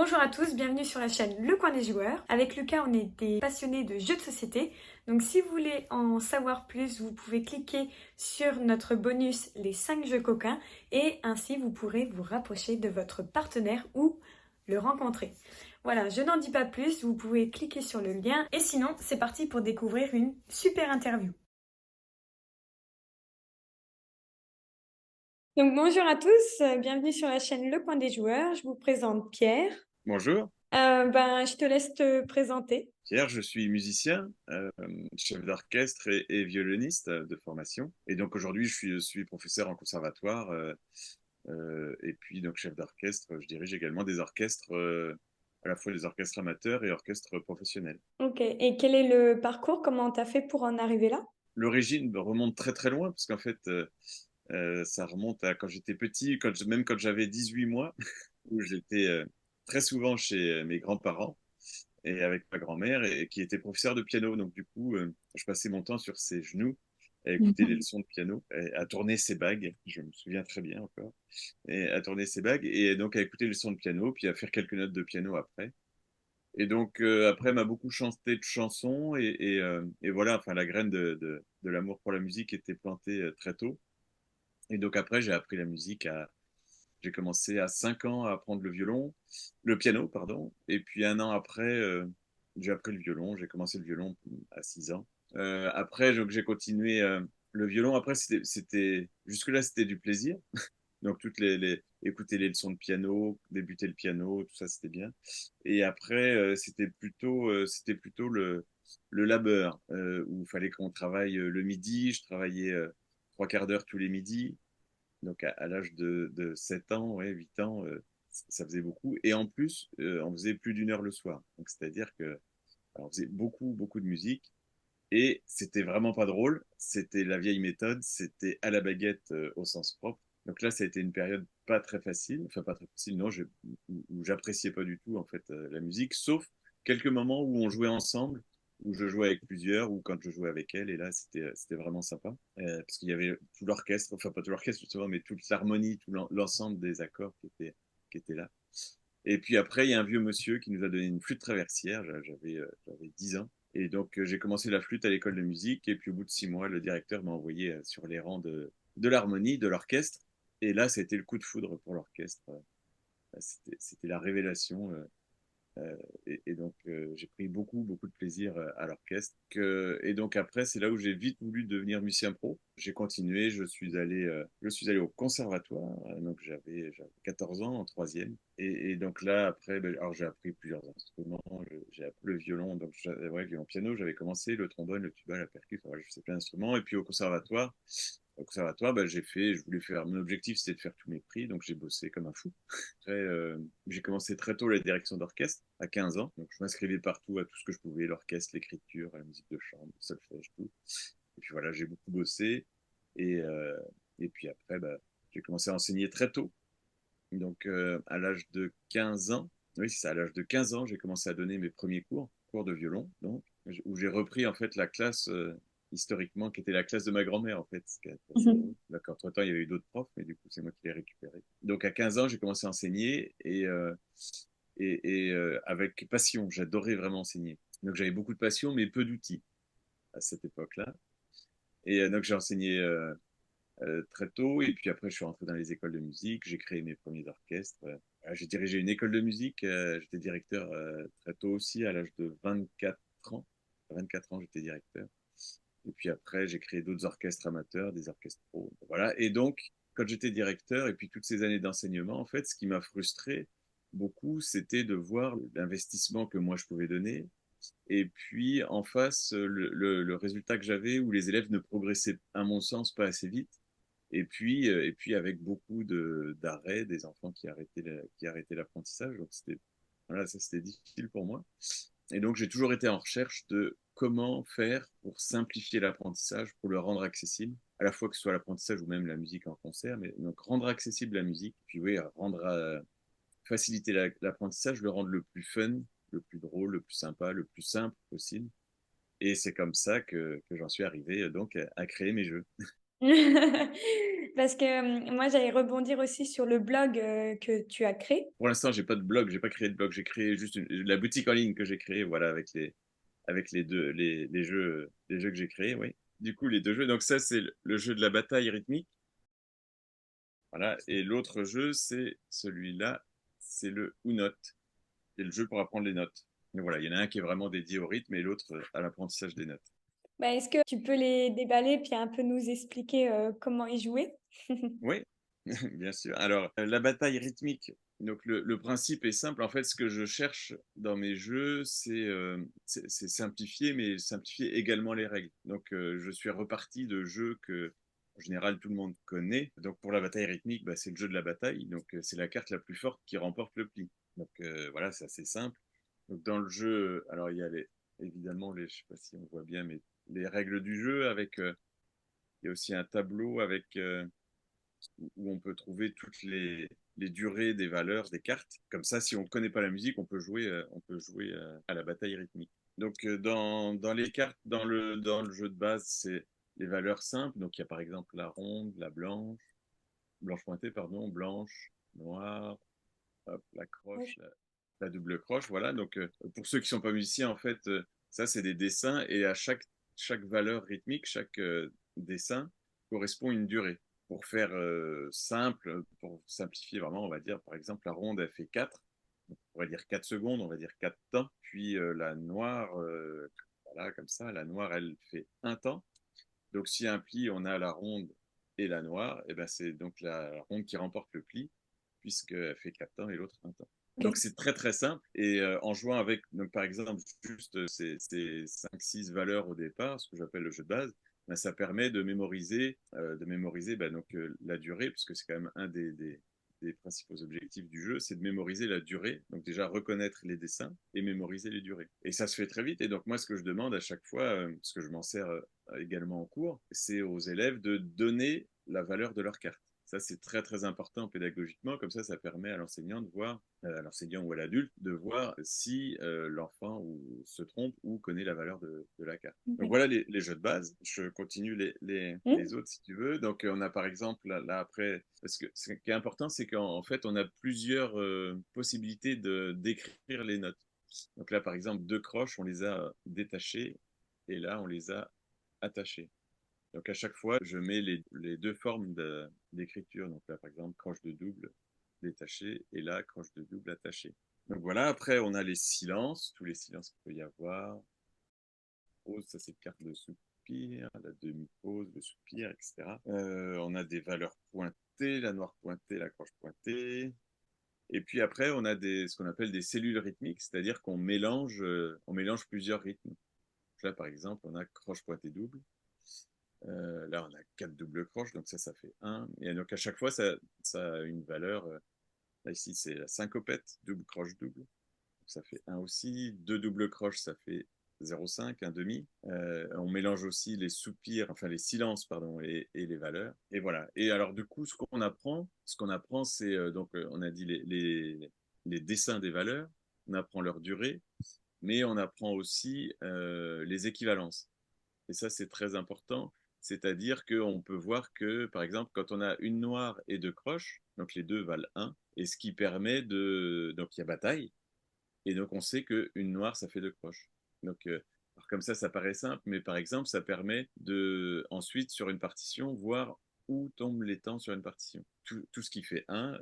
Bonjour à tous, bienvenue sur la chaîne Le Coin des Joueurs. Avec Lucas, on est des passionnés de jeux de société. Donc si vous voulez en savoir plus, vous pouvez cliquer sur notre bonus les 5 jeux coquins et ainsi vous pourrez vous rapprocher de votre partenaire ou le rencontrer. Voilà, je n'en dis pas plus, vous pouvez cliquer sur le lien et sinon c'est parti pour découvrir une super interview. Donc bonjour à tous, bienvenue sur la chaîne Le Coin des Joueurs. Je vous présente Pierre. Bonjour, Je te laisse te présenter. Pierre, je suis musicien, chef d'orchestre et violoniste de formation. Et donc aujourd'hui, je suis professeur en conservatoire et puis donc chef d'orchestre. Je dirige également des orchestres, à la fois des orchestres amateurs et orchestres professionnels. Ok, et quel est le parcours? Comment tu as fait pour en arriver là? L'origine remonte très très loin, parce qu'en fait, ça remonte à quand j'étais petit, même quand j'avais 18 mois, où j'étais très souvent chez mes grands-parents et avec ma grand-mère, et qui était professeur de piano. Donc, du coup, je passais mon temps sur ses genoux à écouter les leçons de piano, et à tourner ses bagues. Je me souviens très bien encore. Et à tourner ses bagues, et donc à écouter les leçons de piano, puis à faire quelques notes de piano après. Et donc, après, m'a beaucoup chanté de chansons, et voilà, enfin, la graine de l'amour pour la musique était plantée très tôt. Et donc, après, j'ai commencé à 5 ans à apprendre le piano, pardon. Et puis un an après, j'ai appris le violon. J'ai commencé le violon à 6 ans. Après, donc, j'ai continué le violon. Après, jusque-là, c'était du plaisir. Donc, écouter les leçons de piano, débuter le piano, tout ça, c'était bien. Et après, c'était plutôt le labeur, où il fallait qu'on travaille le midi. Je travaillais 3 quarts d'heure tous les midis. Donc à l'âge de 7 ans, ouais, 8 ans, ça faisait beaucoup. Et en plus, on faisait plus d'1 heure le soir. Donc c'est-à-dire que on faisait beaucoup, beaucoup de musique. Et c'était vraiment pas drôle. C'était la vieille méthode. C'était à la baguette au sens propre. Donc là, ça a été une période pas très facile. Enfin, pas très facile, non, où j'appréciais pas du tout en fait la musique, sauf quelques moments où on jouait ensemble, où je jouais avec plusieurs, ou quand je jouais avec elle. Et là, c'était vraiment sympa. Parce qu'il y avait tout l'orchestre, enfin pas tout l'orchestre justement, mais toute l'harmonie, tout l'ensemble des accords qui étaient là. Et puis après, il y a un vieux monsieur qui nous a donné une flûte traversière. J'avais 10 ans. Et donc, j'ai commencé la flûte à l'école de musique. Et puis, au bout de 6 mois, le directeur m'a envoyé sur les rangs de l'harmonie, de l'orchestre. Et là, ça a été le coup de foudre pour l'orchestre. C'était la révélation. Et donc, j'ai pris beaucoup, beaucoup de plaisir à l'orchestre. Et donc, après, c'est là où j'ai vite voulu devenir musicien pro. J'ai continué, je suis allé au conservatoire. Donc, j'avais 14 ans en troisième. Et donc là, après, ben, alors j'ai appris plusieurs instruments. J'ai appris le violon, donc ouais, violon piano, j'avais commencé, le trombone, le tuba, la percussion, enfin, je sais plein d'instruments. Et puis au conservatoire, ben, je voulais faire, mon objectif c'était de faire tous mes prix, donc j'ai bossé comme un fou. Après, j'ai commencé très tôt la direction d'orchestre, à 15 ans. Donc, je m'inscrivais partout à tout ce que je pouvais, l'orchestre, l'écriture, la musique de chambre, le solfège, tout. Et puis voilà, j'ai beaucoup bossé. Et, euh, et puis après, bah, j'ai commencé à enseigner très tôt. Donc, à l'âge de 15 ans, oui, c'est ça, à l'âge de 15 ans, j'ai commencé à donner mes premiers cours de violon, donc, où j'ai repris en fait la classe historiquement, qui était la classe de ma grand-mère en fait. Ce qui est assez drôle. D'accord, entre-temps, il y avait eu d'autres profs, mais du coup, c'est moi qui l'ai récupéré. Donc, à 15 ans, j'ai commencé à enseigner et avec passion. J'adorais vraiment enseigner. Donc, j'avais beaucoup de passion, mais peu d'outils à cette époque-là. Et donc, j'ai enseigné très tôt. Et puis après, je suis rentré dans les écoles de musique. J'ai créé mes premiers orchestres. J'ai dirigé une école de musique. J'étais directeur très tôt aussi, à l'âge de 24 ans. À 24 ans, j'étais directeur. Et puis après, j'ai créé d'autres orchestres amateurs, des orchestres pro. Voilà. Et donc, quand j'étais directeur, et puis toutes ces années d'enseignement, en fait, ce qui m'a frustré beaucoup, c'était de voir l'investissement que moi je pouvais donner. Et puis, en face, le résultat que j'avais, où les élèves ne progressaient, à mon sens, pas assez vite. Et puis avec beaucoup d'arrêts, des enfants qui arrêtaient l'apprentissage. Donc, voilà, ça, c'était difficile pour moi. Et donc, j'ai toujours été en recherche de comment faire pour simplifier l'apprentissage, pour le rendre accessible, à la fois que ce soit l'apprentissage ou même la musique en concert, mais donc rendre accessible la musique, puis oui, faciliter l'apprentissage, le rendre le plus fun, le plus drôle, le plus sympa, le plus simple possible. Et c'est comme ça que j'en suis arrivé donc à créer mes jeux. Parce que moi, j'allais rebondir aussi sur le blog que tu as créé. Pour l'instant, j'ai pas de blog, j'ai pas créé de blog, j'ai créé juste la boutique en ligne que j'ai créée, voilà, avec les jeux que j'ai créés, oui. Du coup, les deux jeux. Donc ça, c'est le jeu de la bataille rythmique, voilà. Et l'autre jeu, c'est celui-là, c'est le Unot, c'est le jeu pour apprendre les notes. Mais voilà, il y en a un qui est vraiment dédié au rythme et l'autre à l'apprentissage des notes. Bah, est-ce que tu peux les déballer puis un peu nous expliquer comment y jouer? Oui, bien sûr. Alors, la bataille rythmique. Donc, le principe est simple. En fait, ce que je cherche dans mes jeux, c'est simplifier, mais simplifier également les règles. Donc, je suis reparti de jeux que, en général, tout le monde connaît. Donc, pour la bataille rythmique, bah, c'est le jeu de la bataille. Donc, c'est la carte la plus forte qui remporte le pli. Donc, voilà, c'est assez simple. Donc, dans le jeu, alors, il y a évidemment, je ne sais pas si on voit bien, mais les règles du jeu avec, il y a aussi un tableau avec, où on peut trouver toutes les durées des valeurs des cartes. Comme ça, si on ne connaît pas la musique, on peut jouer à la bataille rythmique. Donc, dans les cartes, dans le jeu de base, c'est les valeurs simples. Donc, il y a par exemple la ronde, la blanche, blanche pointée, pardon, blanche, noire, hop, la croche, la double croche. Voilà. Donc, pour ceux qui ne sont pas musiciens, en fait, ça, c'est des dessins et à chaque valeur rythmique, chaque dessin correspond à une durée. Pour faire simple, pour simplifier vraiment, on va dire, par exemple, la ronde, elle fait 4. Donc, on va dire 4 secondes, on va dire 4 temps. Puis la noire, voilà, comme ça, la noire, elle fait un temps. Donc, si un pli, on a la ronde et la noire, et ben c'est donc la ronde qui remporte le pli, puisqu'elle fait 4 temps et l'autre un temps. Donc, Ok. c'est très, très simple. Et en jouant avec, donc, par exemple, juste ces 5-6 valeurs au départ, ce que j'appelle le jeu de base, ben, ça permet de mémoriser ben, donc, la durée, puisque c'est quand même un des principaux objectifs du jeu, c'est de mémoriser la durée. Donc déjà reconnaître les dessins et mémoriser les durées. Et ça se fait très vite. Et donc moi, ce que je demande à chaque fois, parce que je m'en sers également en cours, c'est aux élèves de donner la valeur de leur carte. Ça, c'est très, très important pédagogiquement. Comme ça permet à l'enseignant de voir, à l'enseignant ou à l'adulte, de voir si l'enfant se trompe ou connaît la valeur de la carte. Donc Ok. voilà les jeux de base. Je continue les autres si tu veux. Donc on a par exemple, là après, parce que ce qui est important, c'est qu'en fait, on a plusieurs possibilités d'écrire les notes. Donc là, par exemple, deux croches, on les a détachées et là, on les a attachées. Donc à chaque fois, je mets les deux formes d'écriture. Donc là, par exemple, croche de double détachée et là, croche de double attachée. Donc voilà, après, on a les silences, tous les silences qu'il peut y avoir. Pause, ça c'est carte de soupir, la demi-pause, le soupir, etc. On a des valeurs pointées, la noire pointée, la croche pointée. Et puis après, on a ce qu'on appelle des cellules rythmiques, c'est-à-dire on mélange plusieurs rythmes. Là, par exemple, on a croche pointée double. Là, on a 4 doubles croches, donc ça fait 1. Et donc, à chaque fois, ça a une valeur. Là, ici, c'est la syncopette, double croche double. Donc, ça fait 1 aussi. Deux doubles croches, ça fait 0,5, un demi. On mélange aussi les soupirs, enfin les silences, pardon, et les valeurs. Et voilà. Et alors, du coup, ce qu'on apprend, c'est, donc, on a dit les dessins des valeurs, on apprend leur durée, mais on apprend aussi les équivalences. Et ça, c'est très important. C'est-à-dire qu'on peut voir que, par exemple, quand on a une noire et deux croches, donc les deux valent 1, et ce qui permet de... Donc il y a bataille, et donc on sait qu'une noire, ça fait deux croches. Donc alors comme ça paraît simple, mais par exemple, ça permet de, ensuite, sur une partition, voir où tombent les temps sur une partition. Tout ce qui fait 1,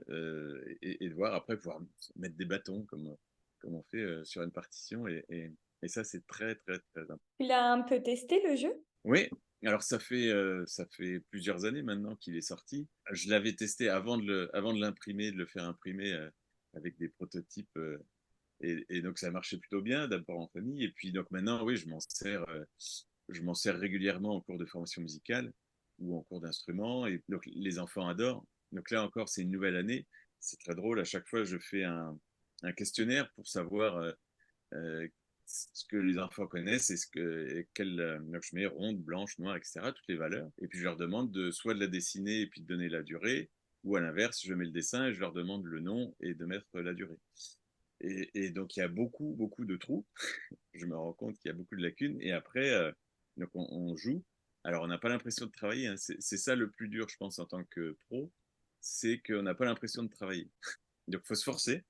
et de voir après pouvoir mettre des bâtons, comme on fait sur une partition, et ça, c'est très, très, très important. Tu l'as un peu testé le jeu? Oui, alors ça fait plusieurs années maintenant qu'il est sorti. Je l'avais testé avant de l'imprimer, de le faire imprimer avec des prototypes. Et donc ça marchait plutôt bien, d'abord en famille. Et puis donc maintenant, oui, je m'en sers régulièrement en cours de formation musicale ou en cours d'instrument. Et donc les enfants adorent. Donc là encore, c'est une nouvelle année. C'est très drôle. À chaque fois, je fais un questionnaire pour savoir euh, ce que les enfants connaissent et donc je mets ronde, blanche, noire, etc., toutes les valeurs. Et puis je leur demande soit de la dessiner et puis de donner la durée, ou à l'inverse, je mets le dessin et je leur demande le nom et de mettre la durée. Et donc il y a beaucoup, beaucoup de trous. Je me rends compte qu'il y a beaucoup de lacunes. Et après, donc on joue. Alors, on n'a pas l'impression de travailler, hein. C'est ça le plus dur, je pense, en tant que pro, c'est qu'on n'a pas l'impression de travailler. Donc, il faut se forcer.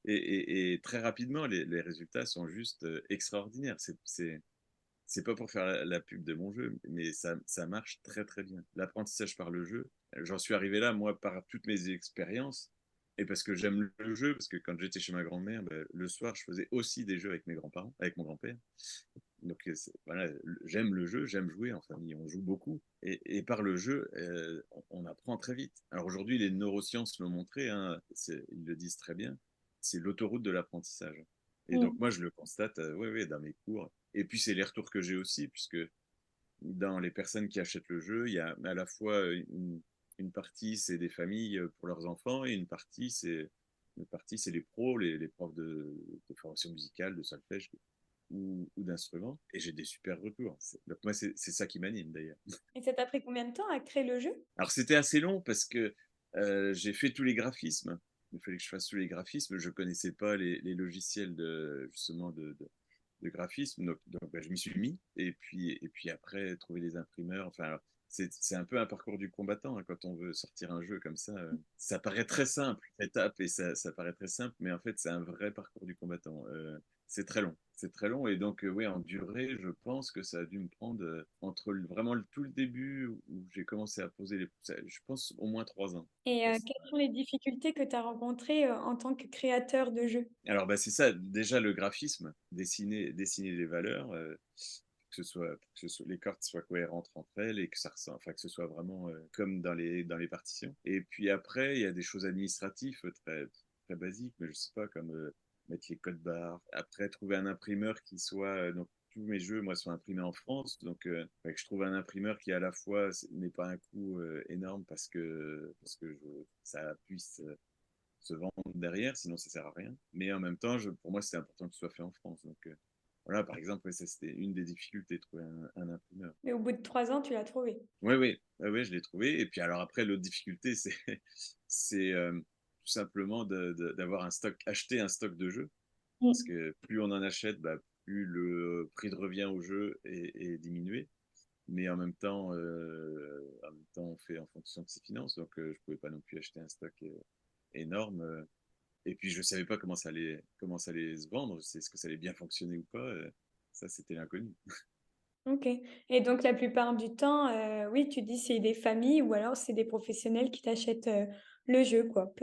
Et très rapidement, les résultats sont juste extraordinaires. C'est pas pour faire la pub de mon jeu, mais ça marche très très bien. L'apprentissage par le jeu, j'en suis arrivé là, moi, par toutes mes expériences, et parce que j'aime le jeu, parce que quand j'étais chez ma grand-mère, ben, le soir, je faisais aussi des jeux avec mes grands-parents, avec mon grand-père. Donc voilà, j'aime le jeu, j'aime jouer en famille, on joue beaucoup. Et par le jeu, on apprend très vite. Alors aujourd'hui, les neurosciences l'ont montré, hein, ils le disent très bien, c'est l'autoroute de l'apprentissage. Et donc Mm. moi, je le constate, oui, oui, dans mes cours. Et puis c'est les retours que j'ai aussi, puisque dans les personnes qui achètent le jeu, il y a à la fois une partie, c'est des familles pour leurs enfants, et une partie, c'est les pros, les profs de formation musicale, de solfège ou d'instruments. Et j'ai des super retours. Donc moi, c'est ça qui m'anime d'ailleurs. Et ça t'a pris combien de temps à créer le jeu? Alors c'était assez long parce que j'ai fait tous les graphismes. Il fallait que je fasse tous les graphismes. Je connaissais pas les logiciels justement de graphisme. Donc bah, je m'y suis mis. Et puis après, trouver les imprimeurs. Enfin, alors, c'est un peu un parcours du combattant, hein, quand on veut sortir un jeu comme ça. Ça paraît très simple, étape, et ça paraît très simple, mais en fait, c'est un vrai parcours du combattant. C'est très long. C'est très long. Et donc, oui, en durée, je pense que ça a dû me prendre entre vraiment tout le début où j'ai commencé à poser je pense au moins 3 ans. Et quelles sont les difficultés que tu as rencontrées en tant que créateur de jeu? Alors, bah, c'est ça, déjà le graphisme, dessiner les valeurs, les cartes soient cohérentes entre elles et que enfin, que ce soit vraiment comme dans les partitions. Et puis après, il y a des choses administratives très, très basiques, mais je sais pas, comme mettre les codes barres. Après, trouver un imprimeur qui soit, donc tous mes jeux, moi, sont imprimés en France, donc que je trouve un imprimeur qui à la fois n'est pas un coût énorme parce que ça puisse se vendre derrière, sinon ça sert à rien. Mais en même temps, pour moi, c'était important que ce soit fait en France. Donc voilà, par exemple, ouais, ça c'était une des difficultés de trouver un imprimeur. Mais au bout de 3 ans, tu l'as trouvé. Oui, oui, ouais, ouais, je l'ai trouvé. Et puis alors après, l'autre difficulté, c'est tout simplement d'avoir acheter un stock de jeux. Parce Mm. que plus on en achète, bah, plus le prix de revient au jeu est diminué. Mais en même temps, on fait en fonction de ses finances. Donc, je pouvais pas non plus acheter un stock énorme. Et puis, je savais pas comment ça allait se vendre. Est-ce que ça allait bien fonctionner ou pas. Ça, c'était l'inconnu. Ok. Et donc, la plupart du temps, oui, tu dis c'est des familles ou alors c'est des professionnels qui t'achètent le jeu, quoi.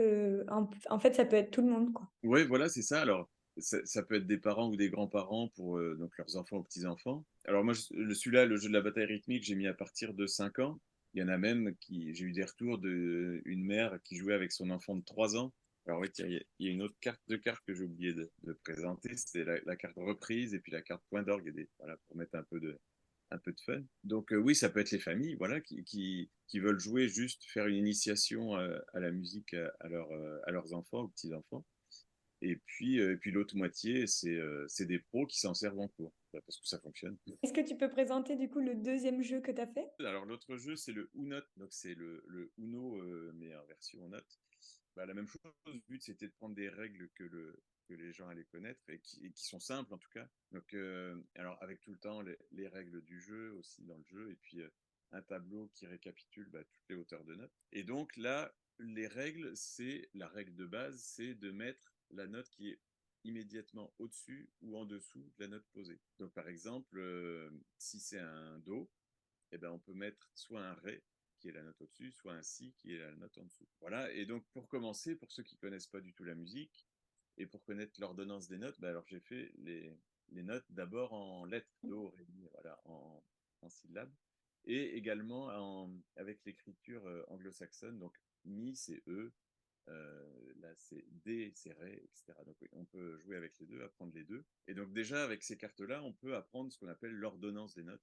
En fait, ça peut être tout le monde, quoi. Ouais, voilà, c'est ça. Alors, ça peut être des parents ou des grands-parents pour donc leurs enfants ou petits-enfants. Alors, moi, celui-là, le jeu de la bataille rythmique, j'ai mis à partir de 5 ans. Il y en a même j'ai eu des retours d'une mère qui jouait avec son enfant de 3 ans. Alors, oui, tiens, il y a une autre carte que j'ai oublié de présenter. C'est la carte reprise et puis la carte point d'orgue, voilà, pour mettre un peu de fun. Donc, oui, ça peut être les familles, voilà, qui veulent jouer, juste faire une initiation à la musique à leurs enfants ou petits-enfants. Et puis l'autre moitié, c'est des pros qui s'en servent en cours, parce que ça fonctionne. Est-ce que tu peux présenter du coup le deuxième jeu que tu as fait? Alors l'autre jeu, c'est le Unote, donc c'est le Uno, mais en version note. Bah, la même chose, le but c'était de prendre des règles que les gens allaient connaître et qui sont simples en tout cas. Donc, alors avec tout le temps les règles du jeu aussi dans le jeu, et puis un tableau qui récapitule toutes les hauteurs de notes. Et donc là, la règle de base, c'est de mettre la note qui est immédiatement au-dessus ou en dessous de la note posée. Donc par exemple, si c'est un Do, eh ben, on peut mettre soit un Ré, qui est la note au-dessus, soit un Si, qui est la note en dessous. Voilà, et donc pour commencer, pour ceux qui ne connaissent pas du tout la musique, et pour connaître l'ordonnance des notes, alors j'ai fait les notes d'abord en lettres, Do, Ré, Mi, voilà, en syllabes, et également avec l'écriture anglo-saxonne, donc Mi c'est E, là c'est D, c'est Ré, etc. Donc oui, on peut jouer avec les deux, apprendre les deux. Et donc déjà avec ces cartes-là, on peut apprendre ce qu'on appelle l'ordonnance des notes.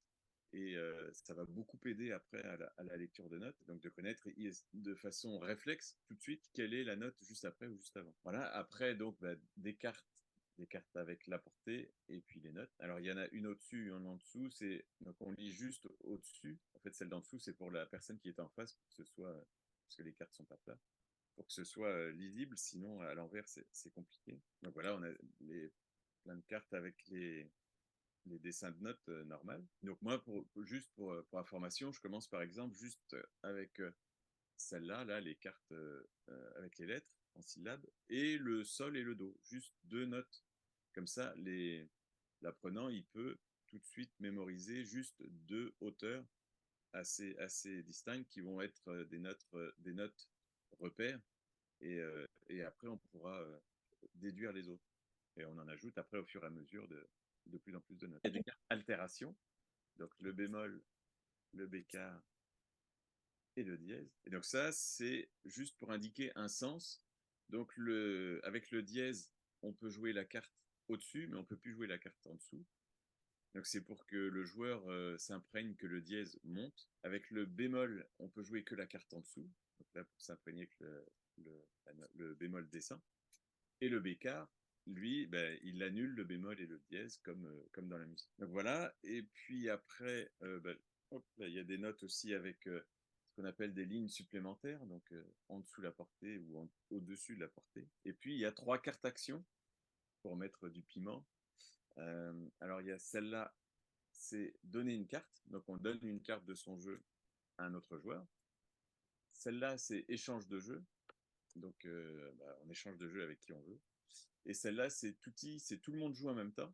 Et ça va beaucoup aider après à la lecture de notes, donc de connaître de façon réflexe tout de suite quelle est la note juste après ou juste avant. Voilà, après donc des cartes avec la portée et puis les notes. Alors il y en a une au-dessus, une en dessous. Donc on lit juste au-dessus. En fait, celle d'en dessous, c'est pour la personne qui est en face, pour que ce soit, parce que les cartes sont pas plates, pour que ce soit lisible. Sinon, à l'envers, c'est compliqué. Donc voilà, on a plein de cartes avec les dessins de notes normales. Donc moi, juste pour information, je commence par exemple juste avec celle-là, là, les cartes avec les lettres en syllabes, et le sol et le do, juste deux notes. Comme ça, l'apprenant, il peut tout de suite mémoriser juste deux hauteurs assez distinctes qui vont être des notes repères, et après, on pourra déduire les autres. Et on en ajoute après au fur et à mesure de plus en plus de notes. Il y a des cartes altération, donc le bémol, le bécard et le dièse. Et donc ça, c'est juste pour indiquer un sens. Donc avec le dièse, on peut jouer la carte au-dessus, mais on peut plus jouer la carte en dessous. Donc c'est pour que le joueur s'imprègne que le dièse monte. Avec le bémol, on peut jouer que la carte en dessous. Donc là, pour s'imprégner que le bémol descend. Et le bécard, lui, ben, il annule le bémol et le dièse comme dans la musique. Donc voilà. Et puis après, ben, hop, là, il y a des notes aussi avec ce qu'on appelle des lignes supplémentaires, donc en dessous de la portée ou au-dessus de la portée. Et puis il y a trois cartes actions pour mettre du piment. Alors il y a celle-là, c'est donner une carte. Donc on donne une carte de son jeu à un autre joueur. Celle-là, c'est échange de jeu. Donc bah, on échange de jeu avec qui on veut. Et celle-là, c'est tout le monde joue en même temps.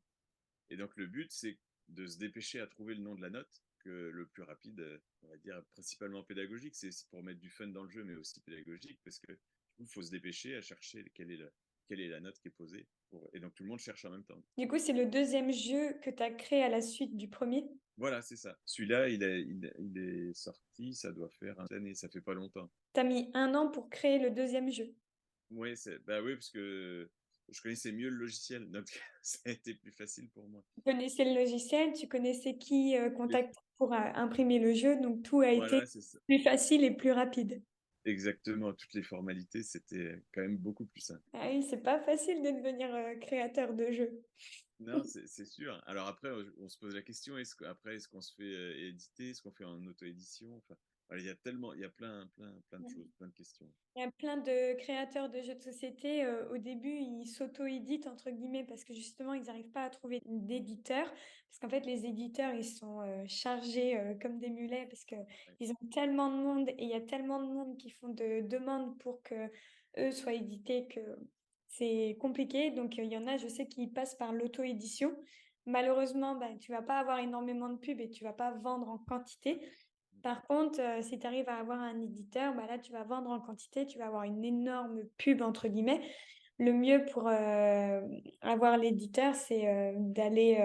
Et donc le but, c'est de se dépêcher à trouver le nom de la note, que le plus rapide, on va dire principalement pédagogique, c'est pour mettre du fun dans le jeu, mais aussi pédagogique, parce que du coup, il faut se dépêcher à chercher quelle est la note qui est posée. Et donc tout le monde cherche en même temps. Du coup, c'est le deuxième jeu que tu as créé à la suite du premier. Voilà, c'est ça. Celui-là, il est sorti, ça doit faire une année, ça fait pas longtemps. Tu as mis 1 an pour créer le deuxième jeu. Oui, bah oui, parce que je connaissais mieux le logiciel, donc ça a été plus facile pour moi. Tu connaissais le logiciel, tu connaissais qui Oui. contacter pour imprimer le jeu, donc tout a été Voilà, c'est ça. plus facile et plus rapide. Exactement, toutes les formalités, c'était quand même beaucoup plus simple. Ah oui, c'est pas facile de devenir créateur de jeux. Non, c'est sûr. Alors après, on se pose la question, est-ce qu'on se fait éditer, est-ce qu'on fait en auto-édition? Enfin, voilà, il y a plein de choses, plein de questions. Il y a plein de créateurs de jeux de société, au début, ils s'auto-éditent, entre guillemets, parce que justement, ils n'arrivent pas à trouver d'éditeurs. Parce qu'en fait, les éditeurs, ils sont chargés comme des mulets, parce que Ouais. ils ont tellement de monde et il y a tellement de monde qui font de demandes pour que eux soient édités que c'est compliqué. Donc, il y en a, je sais, qui passent par l'auto-édition. Malheureusement, ben, tu vas pas avoir énormément de pubs et tu vas pas vendre en quantité. Par contre, si tu arrives à avoir un éditeur, bah là, tu vas vendre en quantité, tu vas avoir une énorme pub, entre guillemets. Le mieux pour avoir l'éditeur, c'est d'aller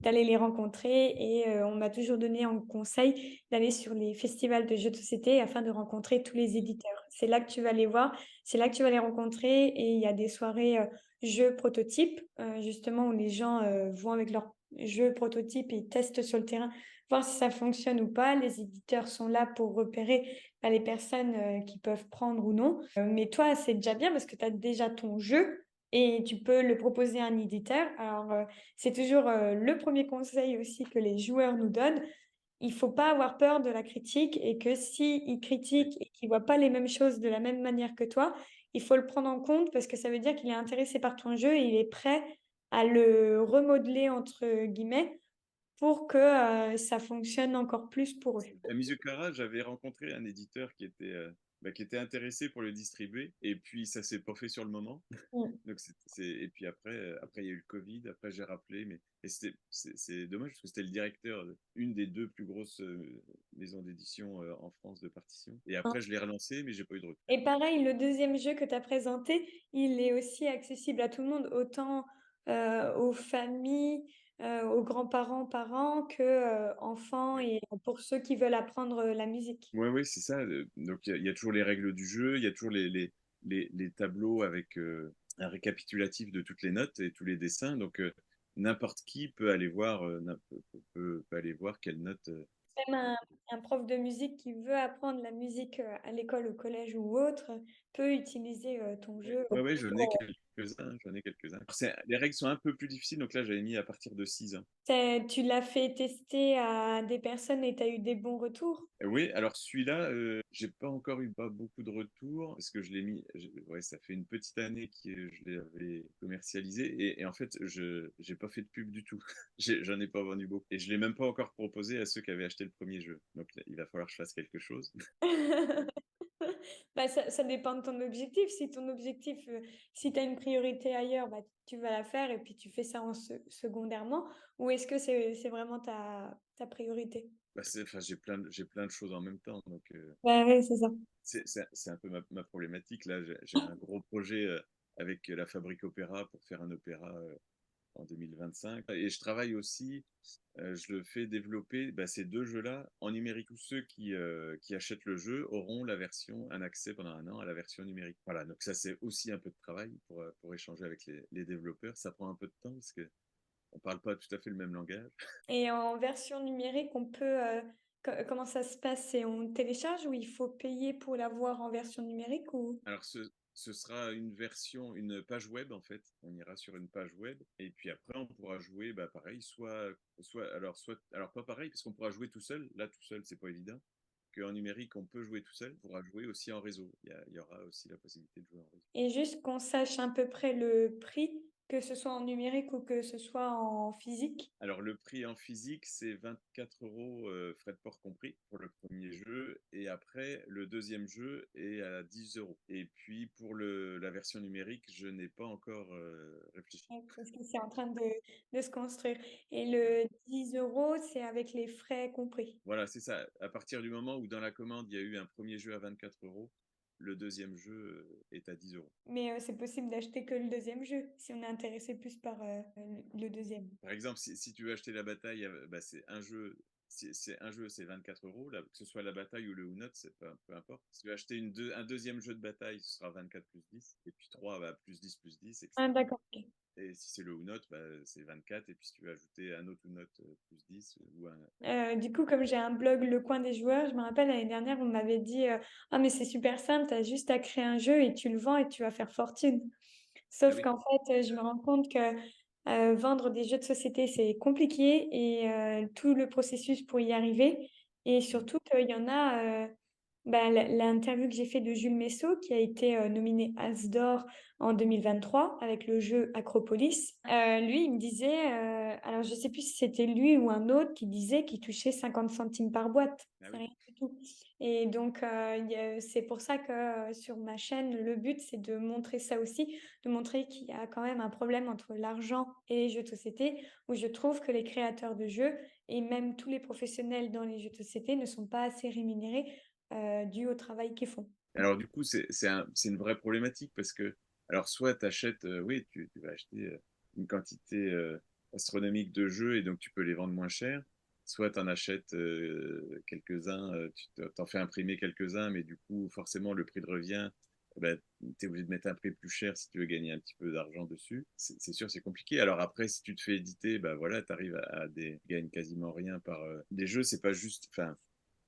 les rencontrer. Et on m'a toujours donné en conseil d'aller sur les festivals de jeux de société afin de rencontrer tous les éditeurs. C'est là que tu vas les voir, c'est là que tu vas les rencontrer. Et il y a des soirées jeux prototypes, justement, où les gens vont avec leurs jeux prototypes et testent sur le terrain voir si ça fonctionne ou pas. Les éditeurs sont là pour repérer les personnes qui peuvent prendre ou non. Mais toi, c'est déjà bien parce que tu as déjà ton jeu et tu peux le proposer à un éditeur. Alors, c'est toujours le premier conseil aussi que les joueurs nous donnent. Il faut pas avoir peur de la critique et que si ils critiquent et qu'ils voient pas les mêmes choses de la même manière que toi, il faut le prendre en compte parce que ça veut dire qu'il est intéressé par ton jeu et il est prêt à le remodeler entre guillemets pour que ça fonctionne encore plus pour eux. À Mizukara, j'avais rencontré un éditeur qui était intéressé pour le distribuer, et puis ça s'est pas fait sur le moment. Mm. Donc et puis après il y a eu le Covid, après j'ai rappelé, mais c'est dommage parce que c'était le directeur d'une des deux plus grosses maisons d'édition en France de partition. Et après je l'ai relancé, mais j'ai pas eu de retour. Et pareil, le deuxième jeu que tu as présenté, il est aussi accessible à tout le monde, autant aux familles, aux grands-parents, parents, que enfants Oui, et pour ceux qui veulent apprendre la musique. ouais, ouais, c'est ça. Donc il y a toujours les règles du jeu, il y a toujours les tableaux avec un récapitulatif de toutes les notes et tous les dessins. Donc n'importe qui peut aller voir, peut aller voir quelle note. Même un prof de musique qui veut apprendre la musique à l'école, au collège ou autre, peut utiliser ton Ouais, jeu ouais, ouais, je n'ai qu'elle. quelques-uns, j'en ai quelques-uns. Les règles sont un peu plus difficiles, donc là, j'avais mis à partir de 6 ans. Tu l'as fait tester à des personnes et tu as eu des bons retours? Oui, alors celui-là, j'ai pas encore eu pas beaucoup de retours parce que je l'ai mis, ouais, ça fait une petite année que je l'avais commercialisé et en fait, je j'ai pas fait de pub du tout. J'en ai pas vendu beaucoup et je l'ai même pas encore proposé à ceux qui avaient acheté le premier jeu. Donc là, il va falloir que je fasse quelque chose. Bah, ça dépend de ton objectif. Si ton objectif, si tu as une priorité ailleurs, bah, tu vas la faire et puis tu fais ça secondairement. Ou est-ce que c'est vraiment ta priorité? Bah, enfin, j'ai plein de choses en même temps, donc Bah, ouais, c'est ça. c'est un peu ma problématique. Là, j'ai un gros projet avec la Fabrique Opéra pour faire un opéra en 2025. Et je travaille aussi, je le fais développer ces deux jeux-là en numérique. Tous ceux qui achètent le jeu auront un accès pendant un an à la version numérique. Voilà, donc ça c'est aussi un peu de travail pour échanger avec les développeurs. Ça prend un peu de temps parce que on parle pas tout à fait le même langage. Et en version numérique, on peut, comment ça se passe? C'est on télécharge ou il faut payer pour l'avoir en version numérique ou? Alors ce sera une version, une page web en fait. On ira sur une page web et puis après on pourra jouer, pareil, alors pas pareil parce qu'on pourra jouer tout seul. Là tout seul c'est pas évident. Qu'en numérique, on peut jouer tout seul, on pourra jouer aussi en réseau. Il y aura aussi la possibilité de jouer en réseau. Et juste qu'on sache à peu près le prix, que ce soit en numérique ou que ce soit en physique. Alors, le prix en physique, c'est 24 euros, frais de port compris, pour le premier jeu. Et après, le deuxième jeu est à 10 euros. Et puis, pour la version numérique, je n'ai pas encore réfléchi. Ouais, parce que c'est en train de se construire. Et le 10 euros, c'est avec les frais compris. Voilà, c'est ça. À partir du moment où dans la commande, il y a eu un premier jeu à 24 euros, le deuxième jeu est à 10 euros. Mais c'est possible d'acheter que le deuxième jeu, si on est intéressé plus par le deuxième. Par exemple, si tu veux acheter la bataille, c'est un jeu. Si c'est un jeu, c'est 24 euros. Que ce soit la bataille ou le Unot, c'est pas, peu importe. Si tu veux acheter un deuxième jeu de bataille, ce sera 24 plus 10. Et puis 3, plus 10, Ah, etc. d'accord. Ok. Et si c'est le Unot, c'est 24. Et puis si tu veux ajouter un autre Unot plus 10 ou un. Du coup, comme j'ai un blog Le Coin des joueurs, je me rappelle l'année dernière, on m'avait dit ah, mais c'est super simple, tu as juste à créer un jeu et tu le vends et tu vas faire fortune. Ah Sauf oui. qu'en fait, je me rends compte que vendre des jeux de société, c'est compliqué et tout le processus pour y arriver. Et Mhm. surtout qu'il y en a, l'interview que j'ai fait de Jules Messot, qui a été nominé As d'or en 2023 avec le jeu Acropolis, lui, il me disait, alors je sais plus si c'était lui ou un autre qui disait qu'il touchait 50 centimes par boîte. Ah C'est oui. rien du tout. Et donc, c'est pour ça que sur ma chaîne, le but, c'est de montrer ça aussi, de montrer qu'il y a quand même un problème entre l'argent et les jeux de société, où je trouve que les créateurs de jeux et même tous les professionnels dans les jeux de société ne sont pas assez rémunérés dû au travail qu'ils font. Alors du coup, c'est une vraie problématique parce que, alors soit tu achètes, oui, tu vas acheter une quantité astronomique de jeux et donc tu peux les vendre moins cher, soit tu en achètes quelques-uns, t'en fais imprimer quelques-uns, mais du coup, forcément, le prix de revient, tu es obligé de mettre un prix plus cher si tu veux gagner un petit peu d'argent dessus. C'est sûr, c'est compliqué. Alors après, si tu te fais éditer, voilà, tu arrives à des gagnes quasiment rien par des jeux, c'est pas juste, enfin,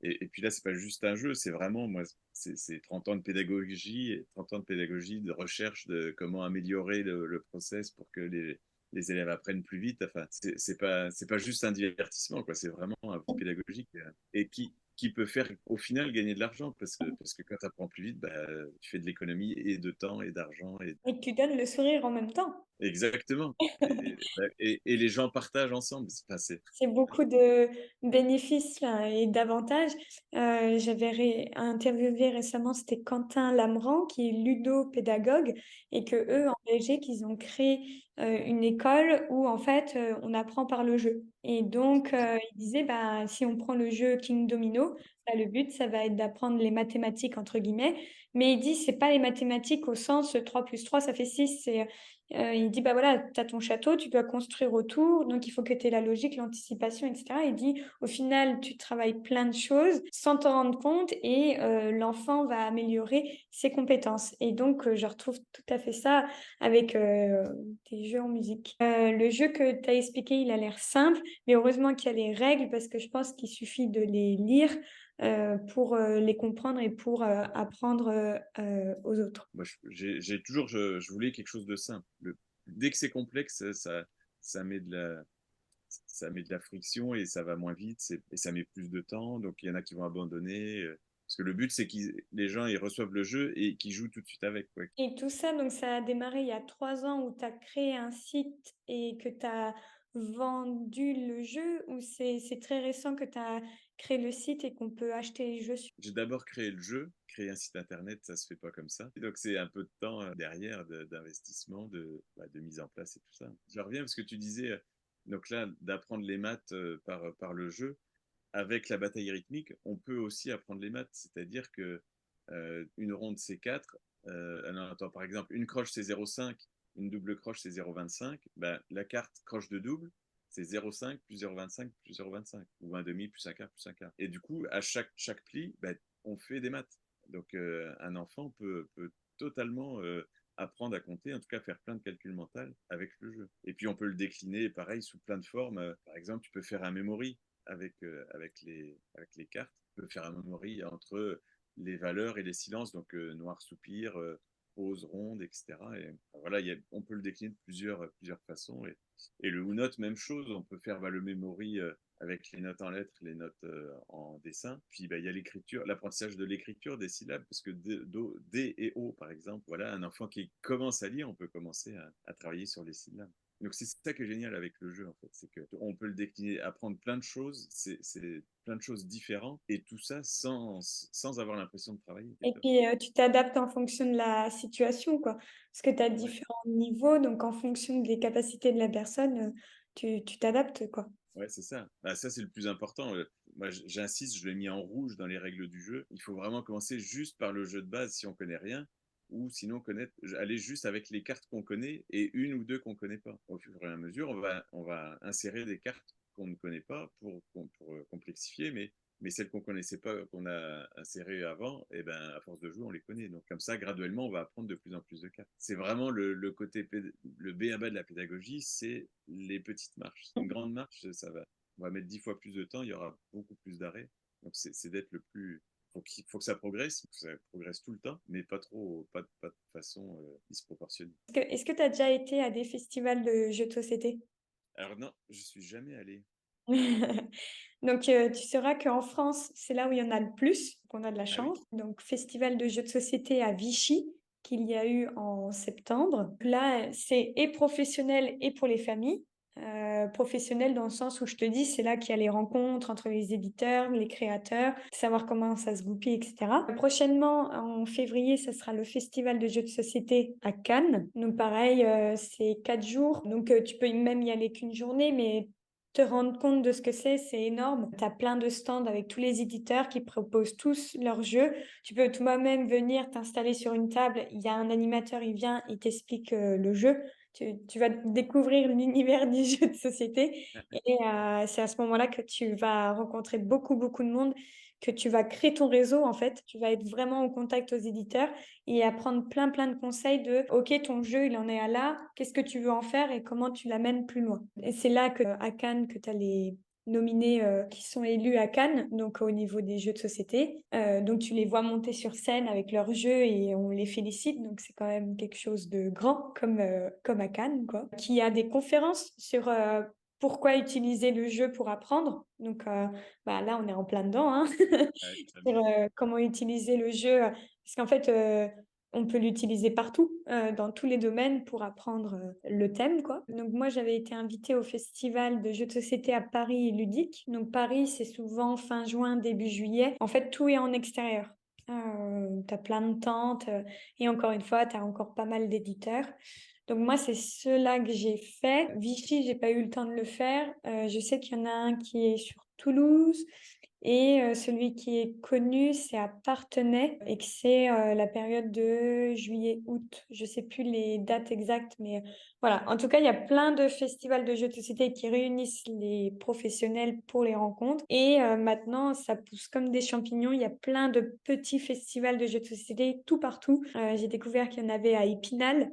et puis là, c'est pas juste un jeu, c'est vraiment, moi, c'est 30 ans de pédagogie, 30 ans de pédagogie, de recherche de comment améliorer le process pour que les élèves apprennent plus vite. Enfin, c'est pas juste un divertissement, quoi. C'est vraiment un outil pédagogique et qui peut faire au final gagner de l'argent parce que quand tu apprends plus vite, tu fais de l'économie et de temps et d'argent. Et tu donnes le sourire en même temps. Exactement. Et les gens partagent ensemble. C'est beaucoup de bénéfices là, et d'avantages. J'avais interviewé récemment, c'était Quentin Lamran, qui est ludopédagogue, et que eux, en Belgique, ils ont créé une école où, en fait, on apprend par le jeu. Et donc, il disait, bah, si on prend le jeu King Domino, bah, le but, ça va être d'apprendre les mathématiques, entre guillemets. Mais il dit, c'est pas les mathématiques au sens 3 plus 3 ça fait 6. Il dit, bah voilà, tu as ton château, tu dois construire autour, donc il faut que tu aies la logique, l'anticipation, etc. Il dit, au final, tu travailles plein de choses sans t'en rendre compte et l'enfant va améliorer ses compétences. Et donc, je retrouve tout à fait ça avec tes jeux en musique. Le jeu que tu as expliqué, il a l'air simple, mais heureusement qu'il y a les règles parce que je pense qu'il suffit de les lire pour les comprendre et pour apprendre aux autres. Moi, j'ai toujours, je voulais quelque chose de simple. Dès que c'est complexe, ça met ça met de la friction et ça va moins vite et ça met plus de temps. Donc, il y en a qui vont abandonner. Parce que le but, c'est que les gens ils reçoivent le jeu et qu'ils jouent tout de suite avec, quoi. Et tout ça, donc ça a démarré il y a 3 ans où tu as créé un site et que tu as vendu le jeu ou c'est très récent que tu as créé le site et qu'on peut acheter les jeux sur J'ai d'abord créé le jeu, créer un site internet, ça se fait pas comme ça. Et donc c'est un peu de temps derrière d'investissement, de mise en place et tout ça. Je reviens parce que tu disais, donc là, d'apprendre les maths par le jeu. Avec la bataille rythmique, on peut aussi apprendre les maths, c'est-à-dire que une ronde c'est 4. Alors, attends, par exemple, une croche c'est 0,5, une double croche c'est 0,25. Ben, la carte croche de double, c'est 0,5 plus 0,25 plus 0,25, ou un demi plus un quart plus un quart. Et du coup, à chaque pli, ben, on fait des maths. Donc un enfant peut totalement apprendre à compter, en tout cas faire plein de calculs mentaux avec le jeu. Et puis on peut le décliner, pareil, sous plein de formes. Par exemple, tu peux faire un memory avec les cartes. Tu peux faire un memory entre les valeurs et les silences, donc noir soupir, pause ronde, etc. Et voilà, on peut le décliner de plusieurs façons. Et le Note, même chose, on peut faire le memory avec les notes en lettres, les notes en dessin. Puis il y a l'écriture, l'apprentissage de l'écriture des syllabes, parce que D et O, par exemple, voilà, un enfant qui commence à lire, on peut commencer à travailler sur les syllabes. Donc c'est ça qui est génial avec le jeu en fait, c'est qu'on peut le décliner, apprendre plein de choses, c'est plein de choses différentes et tout ça sans avoir l'impression de travailler. et puis, tu t'adaptes en fonction de la situation, quoi. Parce que tu as Ouais, différents niveaux, donc en fonction des capacités de la personne, tu t'adaptes, quoi. ouais, c'est ça. Bah, ça c'est le plus important. Moi j'insiste, je l'ai mis en rouge dans les règles du jeu. Il faut vraiment commencer juste par le jeu de base si on connaît rien, ou sinon aller juste avec les cartes qu'on connaît et une ou deux qu'on connaît pas. Au fur et à mesure, on va insérer des cartes qu'on ne connaît pas pour complexifier, mais celles qu'on connaissait pas, qu'on a insérées avant, et ben à force de jouer, on les connaît. Donc comme ça, graduellement, on va apprendre de plus en plus de cartes. C'est vraiment le côté le b.a-ba de la pédagogie, c'est les petites marches. Une grande marche, on va mettre 10 fois plus de temps, il y aura beaucoup plus d'arrêts. Donc c'est d'être le plus faut que ça progresse, faut que ça progresse tout le temps, mais pas de façon disproportionnée. Est-ce que tu as déjà été à des festivals de jeux de société? Alors non, je suis jamais allé. Donc, tu sauras qu'en France, c'est là où il y en a le plus, qu'on a de la Ah oui? chance. Donc, festival de jeux de société à Vichy, qu'il y a eu en septembre. Là, c'est et professionnel et pour les familles. Professionnel dans le sens où je te dis, c'est là qu'il y a les rencontres entre les éditeurs, les créateurs, savoir comment ça se goupille, etc. Prochainement, en février, ça sera le festival de jeux de société à Cannes. Donc, pareil, c'est 4 jours. Donc, tu peux même y aller qu'une journée, mais te rendre compte de ce que c'est énorme. Tu as plein de stands avec tous les éditeurs qui proposent tous leurs jeux. Tu peux toi-même venir t'installer sur une table. Il y a un animateur, il vient, il t'explique le jeu. Tu vas découvrir l'univers du jeu de société. Et c'est à ce moment-là que tu vas rencontrer beaucoup, beaucoup de monde, que tu vas créer ton réseau, en fait. Tu vas être vraiment en contact aux éditeurs et apprendre plein, plein de conseils de, OK, ton jeu, il en est à là. Qu'est-ce que tu veux en faire et comment tu l'amènes plus loin? Et c'est là que, à Cannes, que tu as les nominés qui sont élus à Cannes, donc au niveau des jeux de société. Donc tu les vois monter sur scène avec leurs jeux et on les félicite. Donc c'est quand même quelque chose de grand comme à Cannes, quoi. Qui a des conférences sur pourquoi utiliser le jeu pour apprendre. Donc là, on est en plein dedans, hein. Ouais, très Sur bien. comment utiliser le jeu. Parce qu'en fait, on peut l'utiliser partout, dans tous les domaines pour apprendre le thème, quoi. Donc moi, j'avais été invitée au festival de jeux de société à Paris Ludique. Donc Paris, c'est souvent fin juin, début juillet. En fait, tout est en extérieur. T'as plein de tentes et encore une fois, t'as encore pas mal d'éditeurs. Donc moi, c'est ceux-là que j'ai fait. Vichy, j'ai pas eu le temps de le faire. Je sais qu'il y en a un qui est sur Toulouse. Et celui qui est connu, c'est à Parthenay et que c'est la période de juillet-août. Je sais plus les dates exactes, mais voilà. En tout cas, il y a plein de festivals de jeux de société qui réunissent les professionnels pour les rencontres. Et maintenant, ça pousse comme des champignons. Il y a plein de petits festivals de jeux de société tout partout. J'ai découvert qu'il y en avait à Épinal.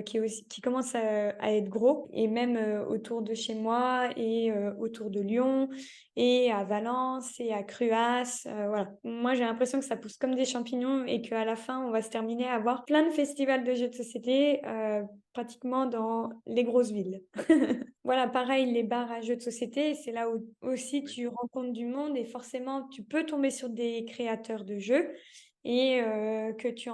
qui commence à être gros et même, autour de chez moi et autour de Lyon et à Valence et à Cruas, voilà. Moi, j'ai l'impression que ça pousse comme des champignons et qu'à la fin, on va se terminer à avoir plein de festivals de jeux de société, pratiquement dans les grosses villes. Voilà, pareil, les bars à jeux de société, c'est là où aussi Oui, tu rencontres du monde et forcément, tu peux tomber sur des créateurs de jeux et que tu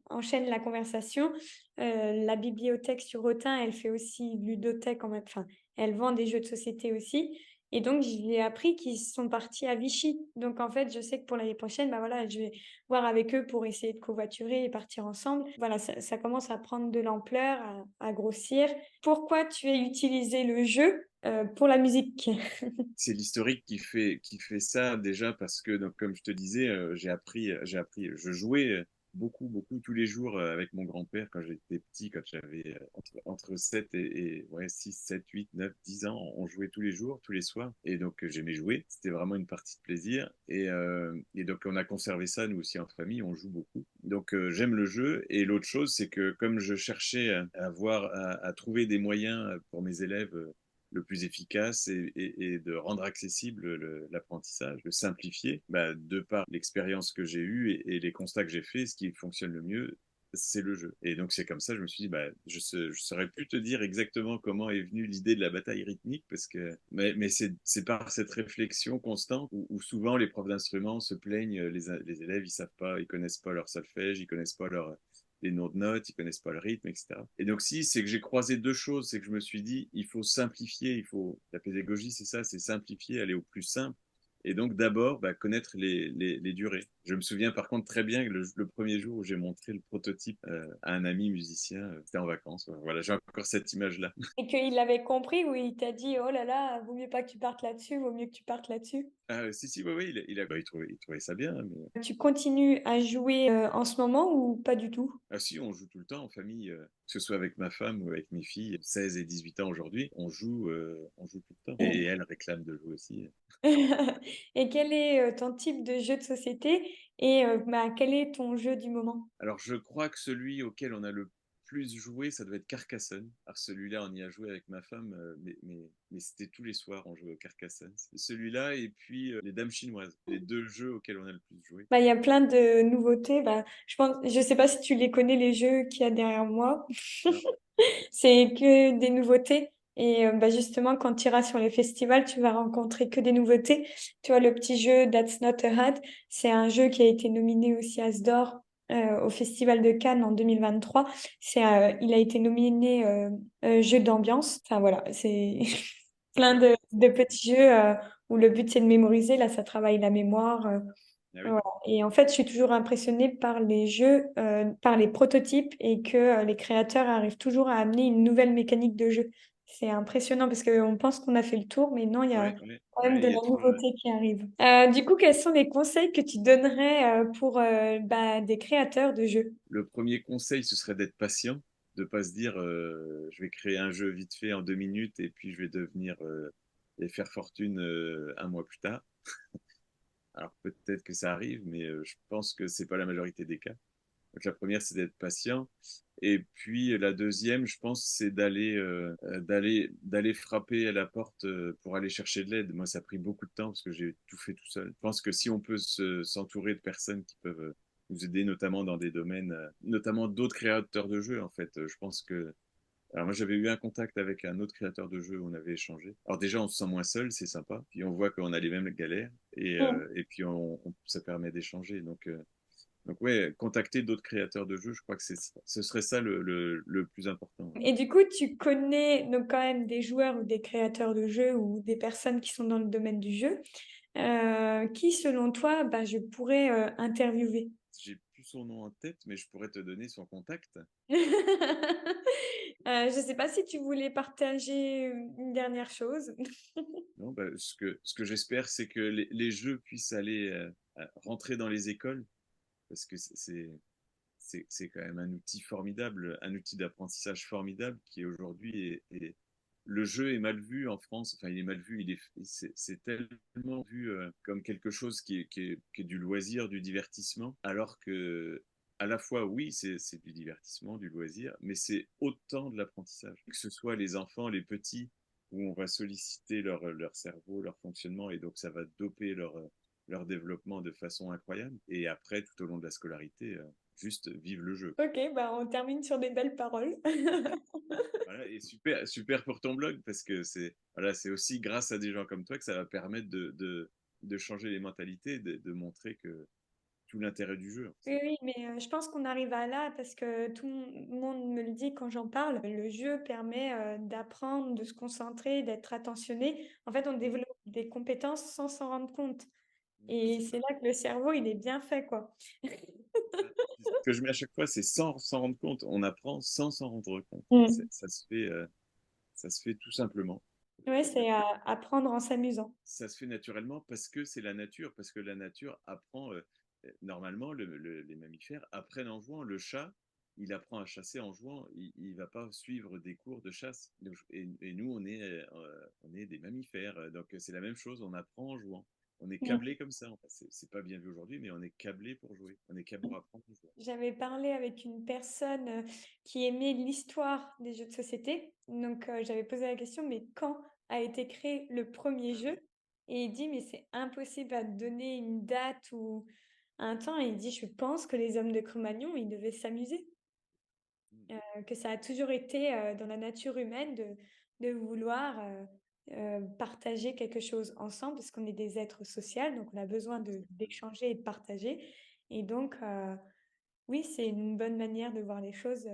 enchaînes la conversation. La bibliothèque sur Autun, elle fait aussi ludothèque en même, enfin, elle vend des jeux de société aussi. Et donc, j'ai appris qu'ils sont partis à Vichy. Donc, en fait, je sais que pour l'année prochaine, bah voilà, je vais voir avec eux pour essayer de covoiturer et partir ensemble. Voilà, ça commence à prendre de l'ampleur, à grossir. Pourquoi tu as utilisé le jeu pour la musique? c'est l'historique qui fait ça déjà parce que, donc, comme je te disais, je jouais beaucoup tous les jours avec mon grand-père quand j'étais petit, quand j'avais entre 7 ouais, 6, 7, 8, 9, 10 ans, on jouait tous les jours, tous les soirs. Et donc, j'aimais jouer. C'était vraiment une partie de plaisir. Et donc, on a conservé ça, nous aussi, en famille, on joue beaucoup. Donc, j'aime le jeu. Et l'autre chose, c'est que comme je cherchais à trouver des moyens pour mes élèves le plus efficace et de rendre accessible l'apprentissage, de simplifier, bah, de par l'expérience que j'ai eue et les constats que j'ai faits, ce qui fonctionne le mieux, c'est le jeu. Et donc c'est comme ça, je me suis dit, bah, je saurais plus te dire exactement comment est venue l'idée de la bataille rythmique, mais c'est par cette réflexion constante où souvent les profs d'instruments se plaignent, les élèves, ils savent pas, ils connaissent pas leur solfège, ils connaissent pas les noms de notes, ils connaissent pas le rythme, etc. Et donc si, c'est que j'ai croisé deux choses, c'est que je me suis dit, il faut simplifier, la pédagogie, c'est ça, c'est simplifier, aller au plus simple. Et donc d'abord, bah, connaître les durées. Je me souviens par contre très bien que le premier jour où j'ai montré le prototype à un ami musicien, c'était en vacances. Voilà, j'ai encore cette image-là. Et qu'il l'avait compris ou il t'a dit: «Oh là là, vaut mieux pas que tu partes là-dessus, vaut mieux que tu partes là-dessus». Ah, si, si, oui, oui, bah, il trouvait ça bien, mais Tu continues à jouer, en ce moment ou pas du tout? ah si, on joue tout le temps en famille, que ce soit avec ma femme ou avec mes filles, 16 et 18 ans aujourd'hui, on joue tout le temps. Et elles réclament de jouer aussi. Et quel est, ton type de jeu de société et bah, quel est ton jeu du moment? Alors, je crois que celui auquel on a le plus joué, ça doit être Carcassonne. Alors, celui-là, on y a joué avec ma femme, mais c'était tous les soirs, on jouait au Carcassonne. Celui-là, et puis les Dames chinoises, les deux jeux auxquels on a le plus joué. Bah, il y a plein de nouveautés, bah, je sais pas si tu les connais les jeux qu'il y a derrière moi. Non, C'est que des nouveautés et bah, justement quand tu iras sur les festivals, tu vas rencontrer que des nouveautés. Tu vois le petit jeu That's Not a Hat, c'est un jeu qui a été nominé aussi à d'or au Festival de Cannes en 2023. Il a été nominé jeu d'ambiance. Enfin voilà, c'est plein d'accord. de petits jeux où le but c'est de mémoriser. Là, ça travaille la mémoire. Ah oui, Voilà. Et en fait, je suis toujours impressionnée par les jeux, par les prototypes et que les créateurs arrivent toujours à amener une nouvelle mécanique de jeu. C'est impressionnant parce qu'on pense qu'on a fait le tour, mais non, il y a ouais, ouais, quand même ouais, de il la y a toujours. nouveauté qui arrive. Du coup, quels sont les conseils que tu donnerais pour bah, des créateurs de jeux? Le premier conseil, ce serait d'être patient, de pas se dire, je vais créer un jeu vite fait en 2 minutes et puis je vais devenir et faire fortune un mois plus tard. Alors peut-être que ça arrive, mais je pense que c'est pas la majorité des cas. Donc la première, c'est d'être patient. Et puis la deuxième, je pense, c'est d'aller frapper à la porte pour aller chercher de l'aide. Moi, ça a pris beaucoup de temps parce que j'ai tout fait tout seul. Je pense que si on peut s'entourer de personnes qui peuvent nous aider, notamment dans des domaines, notamment d'autres créateurs de jeux, en fait, je pense que alors moi j'avais eu un contact avec un autre créateur de jeux, on avait échangé. Alors déjà on se sent moins seul, c'est sympa. Puis on voit qu'on a les mêmes galères et puis ça permet d'échanger. Donc ouais, contacter d'autres créateurs de jeux, je crois que ce serait ça le plus important. Et du coup, tu connais donc quand même des joueurs ou des créateurs de jeux ou des personnes qui sont dans le domaine du jeu, qui selon toi, bah, je pourrais interviewer? J'ai plus son nom en tête, mais je pourrais te donner son contact. Je sais pas si tu voulais partager une dernière chose. Non, bah, ce que j'espère, c'est que les jeux puissent aller rentrer dans les écoles, parce que c'est quand même un outil formidable, un outil d'apprentissage formidable qui aujourd'hui le jeu est mal vu en France. Enfin, il est mal vu. C'est tellement vu comme quelque chose qui est du loisir, du divertissement, alors que à la fois, oui, c'est du divertissement, du loisir, mais c'est autant de l'apprentissage. Que ce soit les enfants, les petits, où on va solliciter leur cerveau, leur fonctionnement, et donc ça va doper leur développement de façon incroyable. Et après, tout au long de la scolarité, juste vive le jeu. Ok, bah on termine sur des belles paroles. Voilà, et super, super pour ton blog, parce que voilà, c'est aussi grâce à des gens comme toi que ça va permettre de changer les mentalités, de montrer que tout l'intérêt du jeu. Oui, oui, mais je pense qu'on arrive à là parce que tout le monde me le dit quand j'en parle. Le jeu permet d'apprendre, de se concentrer, d'être attentionné. En fait, on Mm. développe des compétences sans s'en rendre compte. Et C'est ça. c'est là que le cerveau, il est bien fait, quoi. Ouais. Ce que je mets à chaque fois, c'est sans s'en rendre compte. On apprend sans s'en rendre compte. Mm. Ça se fait tout simplement. Ouais, c'est apprendre en s'amusant. Ça se fait naturellement parce que c'est la nature, parce que la nature apprend. Normalement, les mammifères apprennent en jouant. Le chat, il apprend à chasser en jouant. Il va pas suivre des cours de chasse. Et nous, on est des mammifères. Donc, c'est la même chose. On apprend en jouant. On est Mm. câblé comme ça. Enfin, c'est pas bien vu aujourd'hui, mais on est câblé pour jouer. On est câblé pour apprendre à jouer. J'avais parlé avec une personne qui aimait l'histoire des jeux de société. Donc, j'avais posé la question, mais quand a été créé le premier Ah jeu? oui. Et il dit, mais c'est impossible à donner une date ou un temps. Et il dit, je pense que les hommes de Cro-Magnon, ils devaient s'amuser. Mm. Que ça a toujours été dans la nature humaine de vouloir partager quelque chose ensemble, parce qu'on est des êtres sociaux, donc on a besoin Exactement. d'échanger et de partager. Et donc, oui, c'est une bonne manière de voir les choses,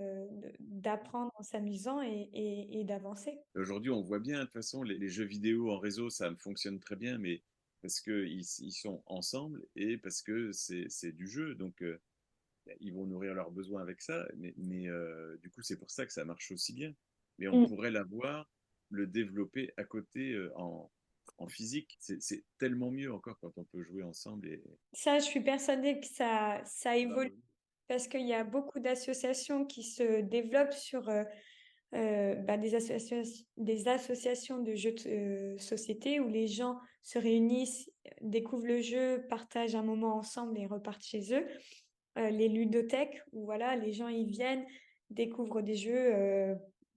d'apprendre en s'amusant et d'avancer. Aujourd'hui, on voit bien, de toute façon, les jeux vidéo en réseau, ça fonctionne très bien, mais parce qu'ils sont ensemble et parce que c'est du jeu. Donc, ils vont nourrir leurs besoins avec ça. Mais du coup, c'est pour ça que ça marche aussi bien. Mais on Mm. pourrait l'avoir, le développer à côté en physique. C'est tellement mieux encore quand on peut jouer ensemble. Ça, je suis persuadée que ça Ah bah évolue oui. parce qu'il y a beaucoup d'associations qui se développent sur des associations de jeux de société où les gens se réunissent, découvrent le jeu, partagent un moment ensemble et repartent chez eux. Les ludothèques où voilà, les gens y viennent, découvrent des jeux,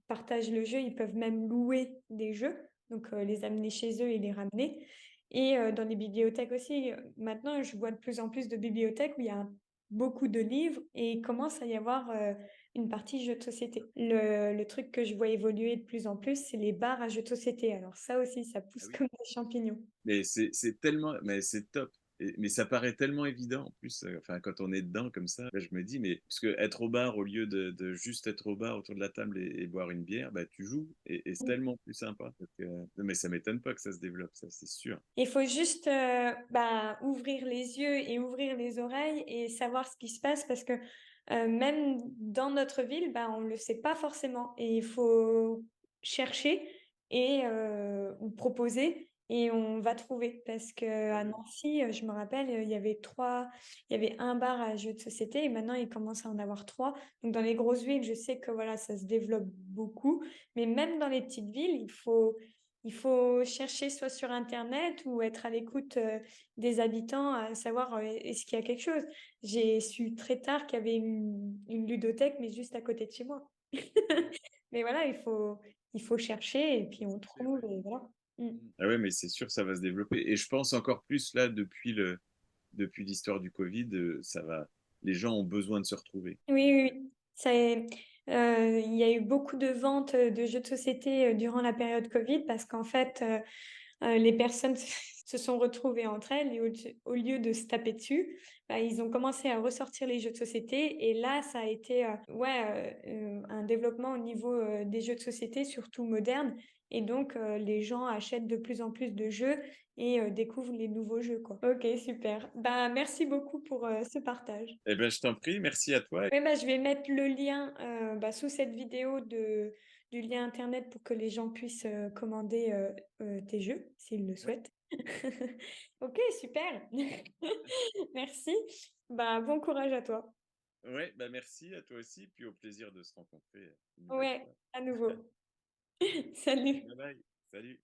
partagent le jeu, ils peuvent même louer des jeux, donc les amener chez eux et les ramener. Et dans les bibliothèques aussi, maintenant je vois de plus en plus de bibliothèques où il y a beaucoup de livres et il commence à y avoir une partie jeux de société. Le truc que je vois évoluer de plus en plus, c'est les bars à jeux de société. Alors ça aussi, ça Ah pousse oui. comme des champignons. Mais c'est tellement, mais c'est top. Mais ça paraît tellement évident en plus. Enfin, quand on est dedans comme ça, là, je me dis, mais parce que être au bar au lieu de juste être au bar autour de la table et boire une bière, bah tu joues et c'est tellement plus sympa. Non, mais ça m'étonne pas que ça se développe, ça c'est sûr. Il faut juste ouvrir les yeux et ouvrir les oreilles et savoir ce qui se passe parce que même dans notre ville, bah, on ne le sait pas forcément. Et il faut chercher et ou proposer et on va trouver. Parce que Ah à oui, Nancy, je me rappelle, il y avait un bar à jeux de société et maintenant il commence à en avoir trois. Donc dans les grosses villes, je sais que voilà, ça se développe beaucoup. Mais même dans les petites villes, il faut chercher soit sur Internet ou être à l'écoute des habitants, à savoir est-ce qu'il y a quelque chose. J'ai su très tard qu'il y avait une ludothèque, mais juste à côté de chez moi. oui. Mais voilà, il faut chercher et puis on Chercher, trouve ouais. et voilà. Mm. Ah ouais, mais c'est sûr, ça va se développer. Et je pense encore plus là, depuis l'histoire du Covid, les gens ont besoin de se retrouver. Oui, Donc, oui, oui. Il y a eu beaucoup de ventes de jeux de société durant la période Covid parce qu'en fait, les personnes se sont retrouvées entre elles et au lieu de se taper dessus, bah, ils ont commencé à ressortir les jeux de société et là, ça a été un développement au niveau des jeux de société, surtout modernes. Et donc, les gens achètent de plus en plus de jeux et découvrent les nouveaux jeux, quoi. Ok, super. Bah, merci beaucoup pour ce partage. eh ben, je t'en prie, merci à toi. Ouais, bah, je vais mettre le lien sous cette vidéo du lien internet pour que les gens puissent commander tes jeux s'ils le Ouais, souhaitent. Ok, super. Merci. Bah, bon courage à toi. ouais, bah merci à toi aussi, puis au plaisir de se rencontrer une nouvelle Ouais, fois. à nouveau. Salut. Bye bye, salut.